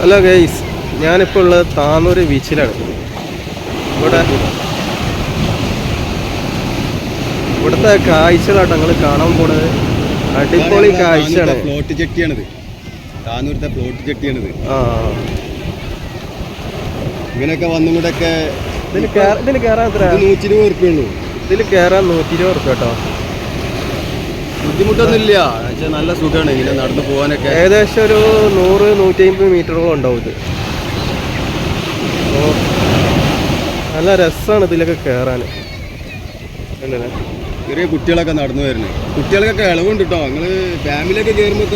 Hello guys, ഞാനിപ്പോൾ ഉള്ളത് താന്നൂർ ബീച്ചിലാണ്. ഇവിടുത്തെ കാഴ്ചകളാട്ടോ നിങ്ങൾ കാണാൻ പോണത്. അടിപൊളി കാഴ്ചയാണ്. ഫ്ലോട്ട് ചെട്ടിയാണിത്, താന്നൂരത്തെ ഫ്ലോട്ട് ചെട്ടിയാണിത്. ഇങ്ങനെയൊക്കെ വന്നുകൂടെയൊക്കെ ഇതിൽ കയറാൻ എത്ര? 120 ഉറുപ്പ്യ ഉള്ളൂ. ഇതിൽ കയറാൻ 120 ഉറുപ്പ്യ കേട്ടോ. ബുദ്ധിമുട്ടൊന്നുമില്ല, നല്ല സുഖമാണ് ഇങ്ങനെ നടന്നു പോകാനൊക്കെ. ഏകദേശം ഒരു 100-150 മീറ്ററോളം ഉണ്ടാവും ഇത്. നല്ല രസമാണ് ഇതിലൊക്കെ കയറാൻ. ചെറിയ കുട്ടികളൊക്കെ നടന്നു വരുന്നത്, കുട്ടികൾക്കൊക്കെ ഇളവുണ്ട് കേട്ടോ. നിങ്ങൾ ഫാമിലിയൊക്കെ കയറുമ്പോൾ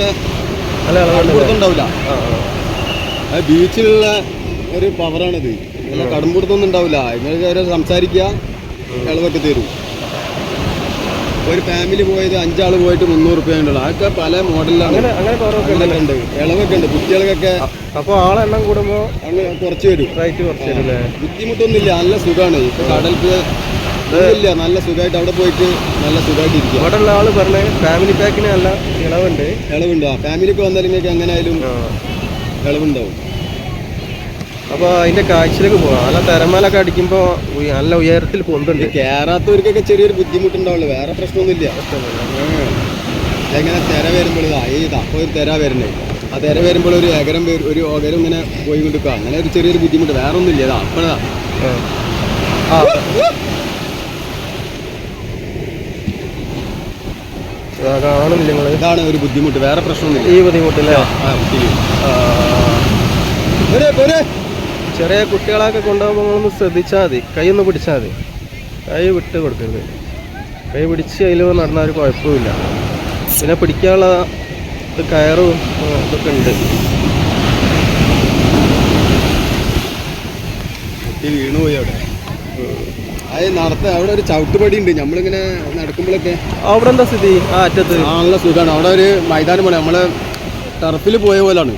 നല്ല ഇളവുണ്ടാവില്ല. അത് ബീച്ചിലുള്ള ഒരു പവറാണിത്. നല്ല കടുംപിടുത്തൊന്നും ഉണ്ടാവില്ല. നിങ്ങൾ സംസാരിക്കുക, ഇളവൊക്കെ തരും. ഒരു ഫാമിലി പോയത് 5 ആൾ പോയിട്ട് 300 ഉറുപ്പ്യ ഉണ്ടല്ലോ. അതൊക്കെ പല മോഡലിലാണ്. ഉണ്ട്, ഇളവൊക്കെ ഉണ്ട് കുട്ടികൾക്കൊക്കെ. അപ്പോൾ ആളെണ്ണം കൂടുമ്പോൾ അങ്ങനെ കുറച്ച് വരും, റേറ്റ് കുറച്ച് വരും അല്ലേ? ബുദ്ധിമുട്ടൊന്നുമില്ല, നല്ല സുഖമാണ്. കടൽക്ക് ഇല്ല, നല്ല സുഖമായിട്ട് അവിടെ പോയിട്ട് നല്ല സുഖമായിട്ട് ഇരിക്കുക. അവിടെ ഉള്ള ആള് പറഞ്ഞ ഫാമിലി പാക്കിന് നല്ല ഇളവുണ്ട്. ഇളവുണ്ട്, ആ ഫാമിലിക്ക് വന്നാൽ നിങ്ങൾക്ക് എങ്ങനെ ആയാലും ഇളവുണ്ടാവും. അപ്പോൾ അതിന്റെ കാഴ്ചയിലേക്ക് പോകാം. നല്ല തിരമാലൊക്കെ അടിക്കുമ്പോൾ നല്ല ഉയരത്തിൽ പൊന്തുണ്ട്. കയറാത്തവർക്കൊക്കെ ചെറിയൊരു ബുദ്ധിമുട്ടുണ്ടാവുള്ളൂ, വേറെ പ്രശ്നമൊന്നുമില്ല. എങ്ങനെ തിര വരുമ്പോൾ അപ്പോൾ ഒരു തിര വരുന്നത്, ആ തിര വരുമ്പോൾ ഒരു ഒകരം ഇങ്ങനെ പോയി കൊണ്ടിരിക്കുക. അങ്ങനെ ഒരു ചെറിയൊരു ബുദ്ധിമുട്ട്, വേറെ ഒന്നുമില്ല. ഇതാ അപ്പോഴാ കാണുന്നില്ല നിങ്ങൾ. ഇതാണ് ഒരു ബുദ്ധിമുട്ട്, വേറെ പ്രശ്നമൊന്നുമില്ല. ഈ ബുദ്ധിമുട്ടില്ലേ? ചെറിയ കുട്ടികളൊക്കെ കൊണ്ടുപോകുമ്പോൾ നിങ്ങളൊന്ന് ശ്രദ്ധിച്ചാൽ മതി. കൈ ഒന്ന് പിടിച്ചാൽ മതി, കൈ വിട്ട് കൊടുക്കരുത്. കൈ പിടിച്ച് അതിൽ നടന്നാൽ ഒരു കുഴപ്പമില്ല. പിന്നെ പിടിക്കാനുള്ള ഇത് കയറും ഇതൊക്കെ ഉണ്ട്. വീണുപോയി അവിടെ. അത് അവിടെ ഒരു ചവിട്ടുപടി ഉണ്ട്. നമ്മളിങ്ങനെ നടക്കുമ്പോഴൊക്കെ അവിടെ എന്താ സ്ഥിതി? ആ അറ്റത്ത് നല്ല സുഖമാണ്. അവിടെ ഒരു മൈതാനം പോലെ, നമ്മള് ടർഫിൽ പോയ പോലാണ്.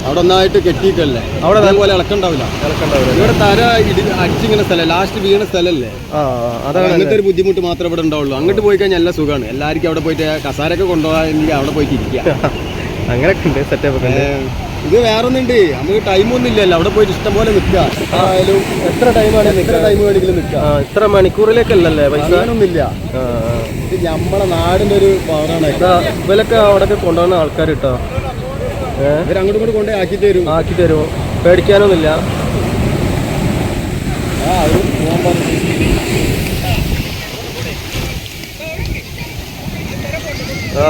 അവിടെ ഒന്നായിട്ട് കെട്ടിയിട്ടല്ലേ, അവിടെ അതേപോലെ ഇളക്കുണ്ടാവില്ല. ഇവിടെ തര അടിച്ചിങ്ങനെ സ്ഥലം, ലാസ്റ്റ് വീണ സ്ഥലല്ലേ. അങ്ങനത്തെ ഒരു ബുദ്ധിമുട്ട് മാത്രമേ ഇവിടെ ഉണ്ടാവുള്ളൂ. അങ്ങോട്ട് പോയി കഴിഞ്ഞാൽ നല്ല സുഖമാണ്. എല്ലാവർക്കും അവിടെ പോയിട്ട് കസാരൊക്കെ കൊണ്ടുപോകാൻ അവിടെ പോയിട്ട് ഇരിക്കുക. അങ്ങനെയൊക്കെ ഉണ്ട്, സെറ്റപ്പ്. ഇത് വേറൊന്നുണ്ട്, നമുക്ക് ടൈമൊന്നും ഇല്ലല്ലോ. അവിടെ പോയിട്ട് ഇഷ്ടം പോലെ നിൽക്കുക. എത്ര ടൈം വേണമെങ്കിലും നിൽക്കുക. ഇത്ര മണിക്കൂറിലേക്കല്ലേ പൈസ? ഒന്നുമില്ല. ഇത് നമ്മളെ നാടിന്റെ ഒരു പവറാണ്. ഇവരൊക്കെ അവിടെ കൊണ്ടുപോകുന്ന ആൾക്കാർ കേട്ടോ. ഇവരങ്ങോട്ടും ഇങ്ങോട്ട് കൊണ്ടേ ആക്കി തരും. പേടിക്കാനൊന്നുമില്ല.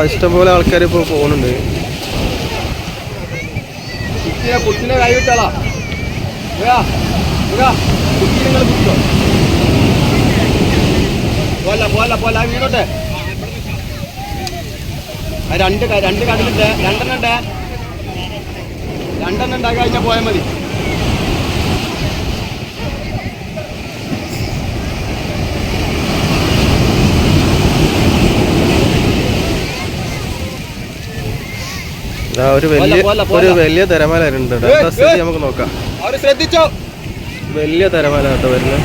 ഇഷ്ടംപോലെ ആൾക്കാർ ഇപ്പോൾ പോകുന്നുണ്ട്. കുട്ടിനെ കൈവിട്ടാളാ, കുട്ടി നിങ്ങൾ കുടിച്ചോ. പോലെ വീണോട്ടെ. രണ്ട് കടലുണ്ട്, രണ്ടെണ്ണം ഉണ്ടാക്കി കഴിഞ്ഞാൽ പോയാൽ മതി. ഒരു വലിയ തിരമാല ഉണ്ട്. നമുക്ക് നോക്കാം. ശ്രദ്ധിച്ചോ, വലിയ തിരമാല കേട്ടോ വരുന്നത്.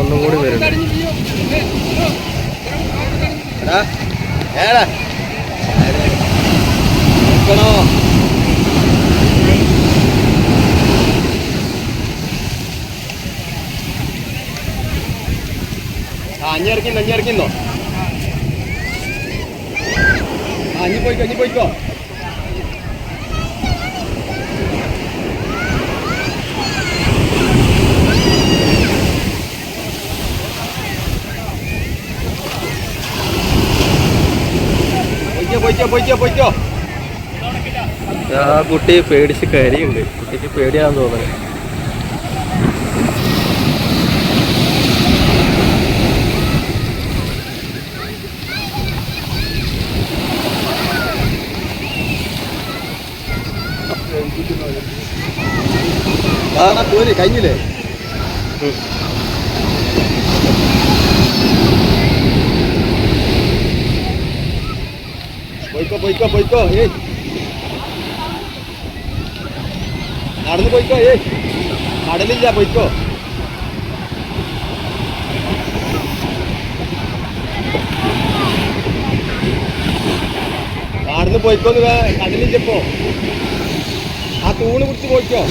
ഒന്നും കൂടി വരുന്നുണ്ട്. അഞ്ഞിറക്കിന്നോ. അഞ്ഞി പോയിക്കോ. പോയിക്കോ. ആ കുട്ടി പേടിച്ച് കയറിയുണ്ട്. കുട്ടിക്ക് പേടിയാണെന്ന് തോന്നുന്നത്. കഴിഞ്ഞില്ലേ? പോയിക്കോ. നടന്നു പോയിക്കോ. കടലില്ല പോയിക്കോ. കാടിന്ന് പോയിക്കോന്ന്, കടലില്ലപ്പോ. ആ തൂണ് പിടിച്ച് പോയിക്കോ.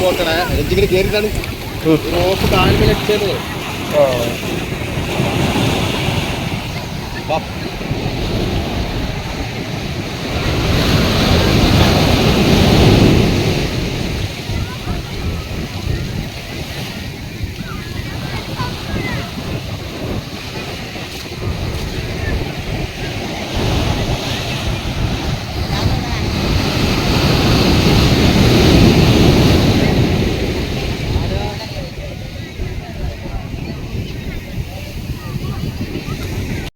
നോക്കണേ രഞ്ജിങ്ങനെ കയറിയിട്ടാണ് റോപ്പ് കാലിൽ വെച്ചത്.